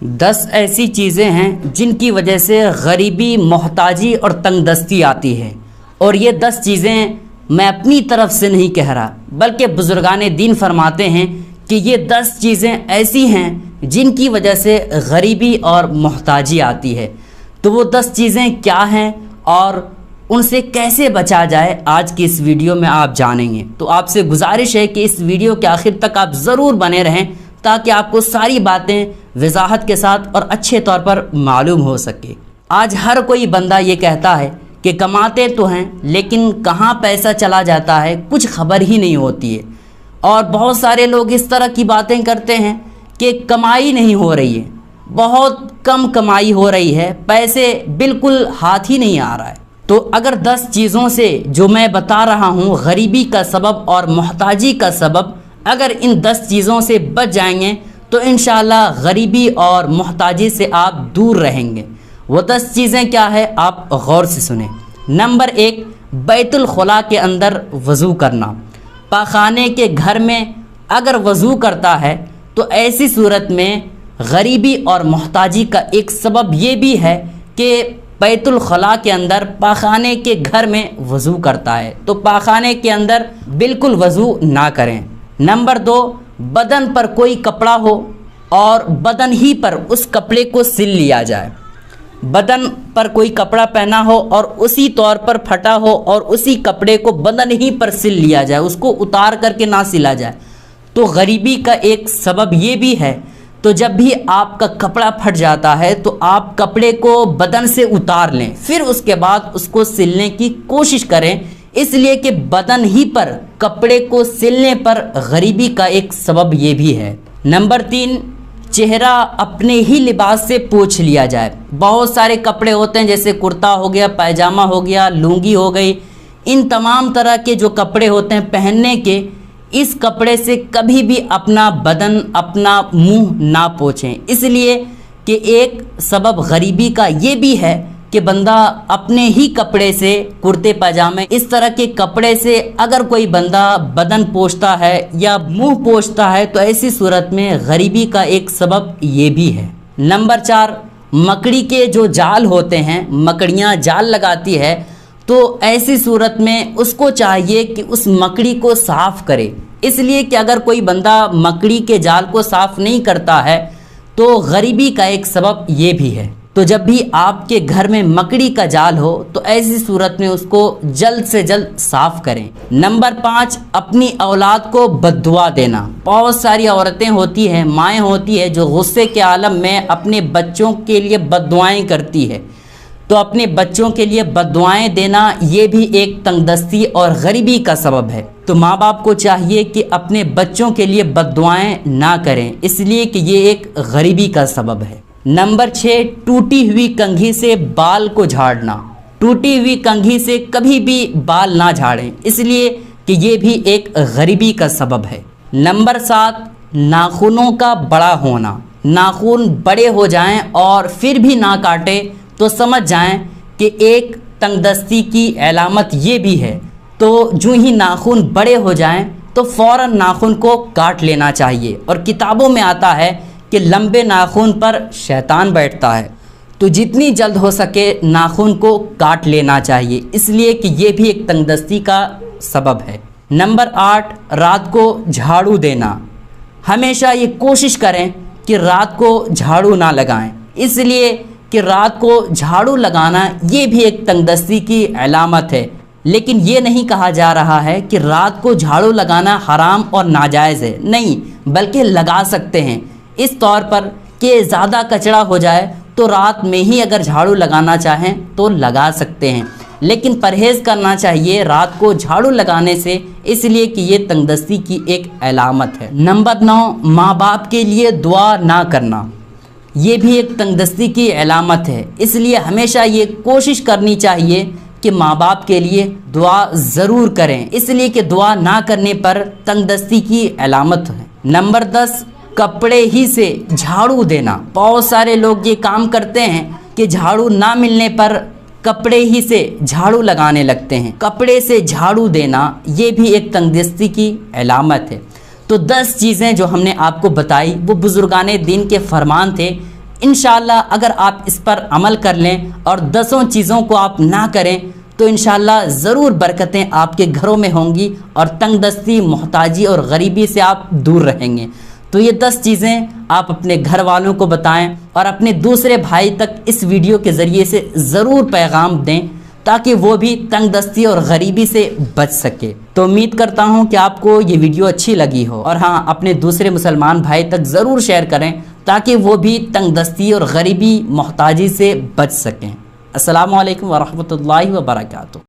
10 ایسی چیزیں ہیں جن کی وجہ سے غریبی، محتاجی اور تنگ دستی آتی ہے، اور یہ 10 چیزیں میں اپنی طرف سے نہیں کہہ رہا بلکہ بزرگان دین فرماتے ہیں کہ یہ 10 چیزیں ایسی ہیں جن کی وجہ سے غریبی اور محتاجی آتی ہے۔ تو وہ 10 چیزیں کیا ہیں اور ان سے کیسے بچا جائے، آج کی اس ویڈیو میں آپ جانیں گے۔ تو آپ سے گزارش ہے کہ اس ویڈیو کے آخر تک آپ ضرور بنے رہیں تاکہ آپ کو ساری باتیں وضاحت کے ساتھ اور اچھے طور پر معلوم ہو سکے۔ آج ہر کوئی بندہ یہ کہتا ہے کہ کماتے تو ہیں لیکن کہاں پیسہ چلا جاتا ہے کچھ خبر ہی نہیں ہوتی ہے، اور بہت سارے لوگ اس طرح کی باتیں کرتے ہیں کہ کمائی نہیں ہو رہی ہے، بہت کم کمائی ہو رہی ہے، پیسے بالکل ہاتھ ہی نہیں آ رہا ہے۔ تو اگر 10 چیزوں سے جو میں بتا رہا ہوں، غریبی کا سبب اور محتاجی کا سبب، اگر ان 10 چیزوں سے بچ جائیں گے تو انشاءاللہ غریبی اور محتاجی سے آپ دور رہیں گے۔ وہ 10 چیزیں کیا ہے آپ غور سے سنیں۔ نمبر 1، بیت الخلاء کے اندر وضو کرنا۔ پاخانے کے گھر میں اگر وضو کرتا ہے تو ایسی صورت میں غریبی اور محتاجی کا ایک سبب یہ بھی ہے کہ بیت الخلاء کے اندر پاخانے کے گھر میں وضو کرتا ہے، تو پاخانے کے اندر بالکل وضو نہ کریں۔ نمبر 2، بدن پر کوئی کپڑا ہو اور بدن ہی پر اس کپڑے کو سل لیا جائے۔ بدن پر کوئی کپڑا پہنا ہو اور اسی طور پر پھٹا ہو اور اسی کپڑے کو بدن ہی پر سل لیا جائے، اس کو اتار کر کے نہ سلا جائے، تو غریبی کا ایک سبب یہ بھی ہے۔ تو جب بھی آپ کا کپڑا پھٹ جاتا ہے تو آپ کپڑے کو بدن سے اتار لیں، پھر اس کے بعد اس کو سلنے کی کوشش کریں، اس لیے کہ بدن ہی پر کپڑے کو سلنے پر غریبی کا ایک سبب یہ بھی ہے۔ نمبر 3، چہرہ اپنے ہی لباس سے پوچھ لیا جائے۔ بہت سارے کپڑے ہوتے ہیں جیسے کرتا ہو گیا، پائجامہ ہو گیا، لنگی ہو گئی، ان تمام طرح کے جو کپڑے ہوتے ہیں پہننے کے، اس کپڑے سے کبھی بھی اپنا بدن، اپنا منہ نہ پوچھیں، اس لیے کہ ایک سبب غریبی کا یہ بھی ہے کہ بندہ اپنے ہی کپڑے سے، کرتے پاجامے اس طرح کے کپڑے سے اگر کوئی بندہ بدن پوچھتا ہے یا منہ پوچھتا ہے تو ایسی صورت میں غریبی کا ایک سبب یہ بھی ہے۔ نمبر 4، مکڑی کے جو جال ہوتے ہیں، مکڑیاں جال لگاتی ہے، تو ایسی صورت میں اس کو چاہیے کہ اس مکڑی کو صاف کرے، اس لیے کہ اگر کوئی بندہ مکڑی کے جال کو صاف نہیں کرتا ہے تو غریبی کا ایک سبب یہ بھی ہے۔ تو جب بھی آپ کے گھر میں مکڑی کا جال ہو تو ایسی صورت میں اس کو جلد سے جلد صاف کریں۔ نمبر 5، اپنی اولاد کو بد دعا دینا۔ بہت ساری عورتیں ہوتی ہیں، مائیں ہوتی ہیں جو غصے کے عالم میں اپنے بچوں کے لیے بد دعائیں کرتی ہے، تو اپنے بچوں کے لیے بد دعائیں دینا یہ بھی ایک تنگ دستی اور غریبی کا سبب ہے۔ تو ماں باپ کو چاہیے کہ اپنے بچوں کے لیے بد دعائیں نہ کریں، اس لیے کہ یہ ایک غریبی کا سبب ہے۔ نمبر 6، ٹوٹی ہوئی کنگھی سے بال کو جھاڑنا۔ ٹوٹی ہوئی کنگھی سے کبھی بھی بال نہ جھاڑیں، اس لیے کہ یہ بھی ایک غریبی کا سبب ہے۔ نمبر 7، ناخنوں کا بڑا ہونا۔ ناخن بڑے ہو جائیں اور پھر بھی نہ کاٹے تو سمجھ جائیں کہ ایک تنگ دستی کی علامت یہ بھی ہے، تو جو ہی ناخن بڑے ہو جائیں تو فوراً ناخن کو کاٹ لینا چاہیے، اور کتابوں میں آتا ہے کہ لمبے ناخن پر شیطان بیٹھتا ہے، تو جتنی جلد ہو سکے ناخن کو کاٹ لینا چاہیے، اس لیے کہ یہ بھی ایک تنگ دستی کا سبب ہے۔ نمبر 8، رات کو جھاڑو دینا۔ ہمیشہ یہ کوشش کریں کہ رات کو جھاڑو نہ لگائیں، اس لیے کہ رات کو جھاڑو لگانا یہ بھی ایک تنگ دستی کی علامت ہے، لیکن یہ نہیں کہا جا رہا ہے کہ رات کو جھاڑو لگانا حرام اور ناجائز ہے، نہیں، بلکہ لگا سکتے ہیں اس طور پر کہ زیادہ کچرا ہو جائے تو رات میں ہی اگر جھاڑو لگانا چاہیں تو لگا سکتے ہیں، لیکن پرہیز کرنا چاہیے رات کو جھاڑو لگانے سے، اس لیے کہ یہ تنگ دستی کی ایک علامت ہے۔ نمبر 9، ماں باپ کے لیے دعا نہ کرنا۔ یہ بھی ایک تنگ دستی کی علامت ہے، اس لیے ہمیشہ یہ کوشش کرنی چاہیے کہ ماں باپ کے لیے دعا ضرور کریں، اس لیے کہ دعا نہ کرنے پر تنگ دستی کی علامت ہے۔ نمبر 10، کپڑے ہی سے جھاڑو دینا۔ بہت سارے لوگ یہ کام کرتے ہیں کہ جھاڑو نہ ملنے پر کپڑے ہی سے جھاڑو لگانے لگتے ہیں۔ کپڑے سے جھاڑو دینا یہ بھی ایک تنگ دستی کی علامت ہے۔ تو 10 چیزیں جو ہم نے آپ کو بتائی وہ بزرگان دین کے فرمان تھے، انشاءاللہ اگر آپ اس پر عمل کر لیں اور 10 چیزوں کو آپ نہ کریں تو انشاءاللہ ضرور برکتیں آپ کے گھروں میں ہوں گی اور تنگ دستی، محتاجی اور غریبی سے آپ دور رہیں گے۔ تو یہ 10 چیزیں آپ اپنے گھر والوں کو بتائیں اور اپنے دوسرے بھائی تک اس ویڈیو کے ذریعے سے ضرور پیغام دیں تاکہ وہ بھی تنگ دستی اور غریبی سے بچ سکے۔ تو امید کرتا ہوں کہ آپ کو یہ ویڈیو اچھی لگی ہو، اور ہاں، اپنے دوسرے مسلمان بھائی تک ضرور شیئر کریں تاکہ وہ بھی تنگ دستی اور غریبی، محتاجی سے بچ سکیں۔ السلام علیکم ورحمۃ اللہ وبرکاتہ۔